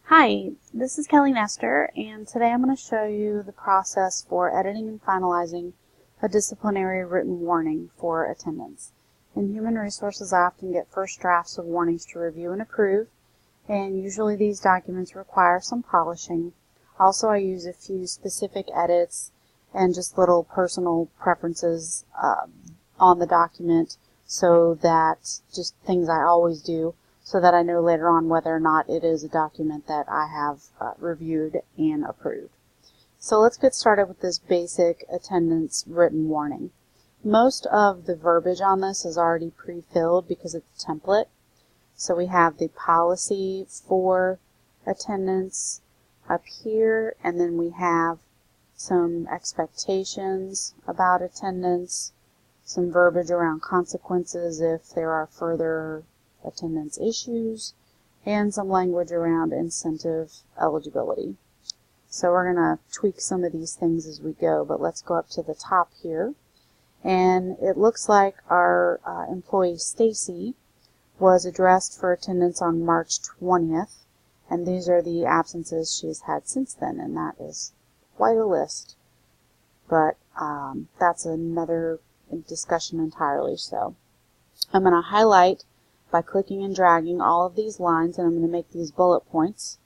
Hi, this is Kelly Nestor, and today I'm going to show you the process for editing and finalizing a disciplinary written warning for attendance. In Human Resources, I often get first drafts of warnings to review and approve, and usually these documents require some polishing. Also, I use a few specific edits and just little personal preferences on the document, so that just things I always do, so that I know later on whether or not it is a document that I have reviewed and approved. So let's get started with this basic attendance written warning. Most of the verbiage on this is already pre-filled because it's a template. So we have the policy for attendance up here, and then we have some expectations about attendance, some verbiage around consequences if there are further attendance issues, and some language around incentive eligibility. So we're going to tweak some of these things as we go, but let's go up to the top here. And it looks like our employee Stacy was addressed for attendance on March 20th, and these are the absences she's had since then, and that is quite a list. But that's another discussion entirely. So I'm going to highlight by clicking and dragging all of these lines, and I'm going to make these bullet points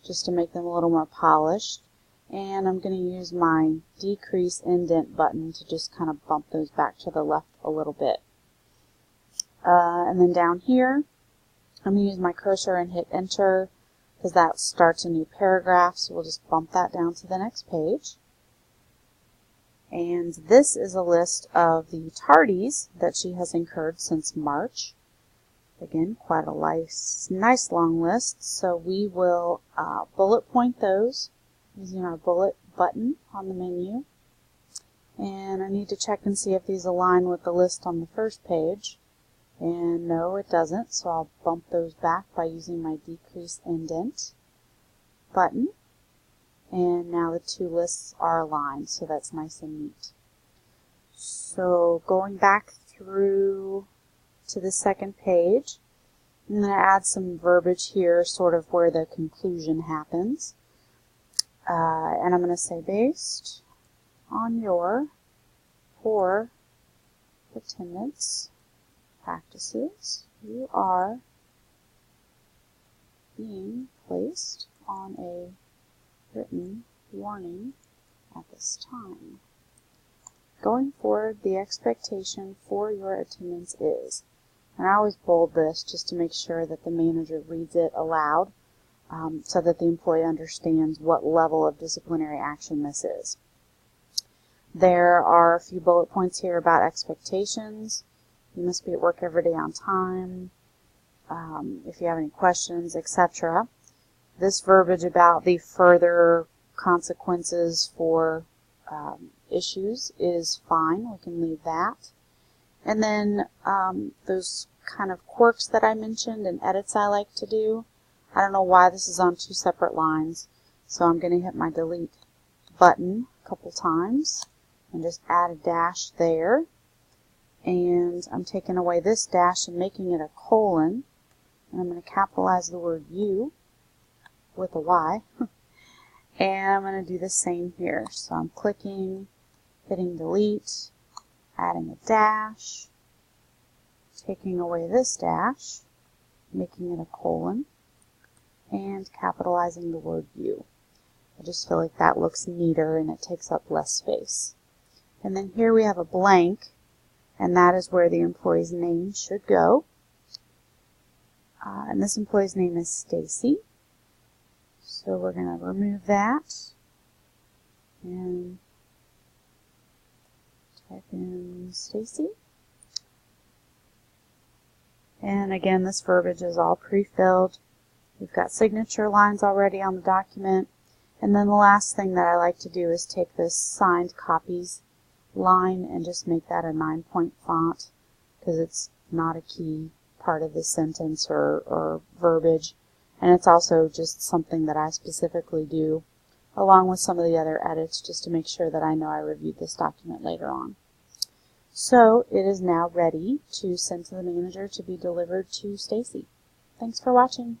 just to make them a little more polished. And I'm going to use my decrease indent button to just kind of bump those back to the left a little bit. And then down here, I'm going to use my cursor and hit enter because that starts a new paragraph, so we'll just bump that down to the next page. And this is a list of the tardies that she has incurred since March. Again, quite a nice long list, so we will bullet point those using our bullet button on the menu. And I need to check and see if these align with the list on the first page. And no, it doesn't, so I'll bump those back by using my decrease indent button. And now the two lists are aligned, so that's nice and neat. So going back through to the second page, I'm going to add some verbiage here, sort of where the conclusion happens. And I'm going to say, based on your poor attendance practices, you are being placed on a written warning at this time. Going forward, the expectation for your attendance is, and I always bold this just to make sure that the manager reads it aloud so that the employee understands what level of disciplinary action this is. There are a few bullet points here about expectations. You must be at work every day on time. If you have any questions, etc. This verbiage about the further consequences for issues is fine. We can leave that. And then those kind of quirks that I mentioned and edits I like to do. I don't know why this is on two separate lines, so I'm going to hit my delete button a couple times and just add a dash there. And I'm taking away this dash and making it a colon. And I'm going to capitalize the word you with a Y. And I'm going to do the same here. So I'm clicking, hitting delete, adding a dash, taking away this dash, making it a colon, and capitalizing the word you. I just feel like that looks neater and it takes up less space. And then here we have a blank, and that is where the employee's name should go. And this employee's name is Stacy. So we're going to remove that and type in Stacy. And again, this verbiage is all pre-filled. We've got signature lines already on the document. And then the last thing that I like to do is take this signed copies line and just make that a 9-point font because it's not a key part of the sentence or verbiage. And it's also just something that I specifically do along with some of the other edits just to make sure that I know I reviewed this document later on. So it is now ready to send to the manager to be delivered to Stacy. Thanks for watching.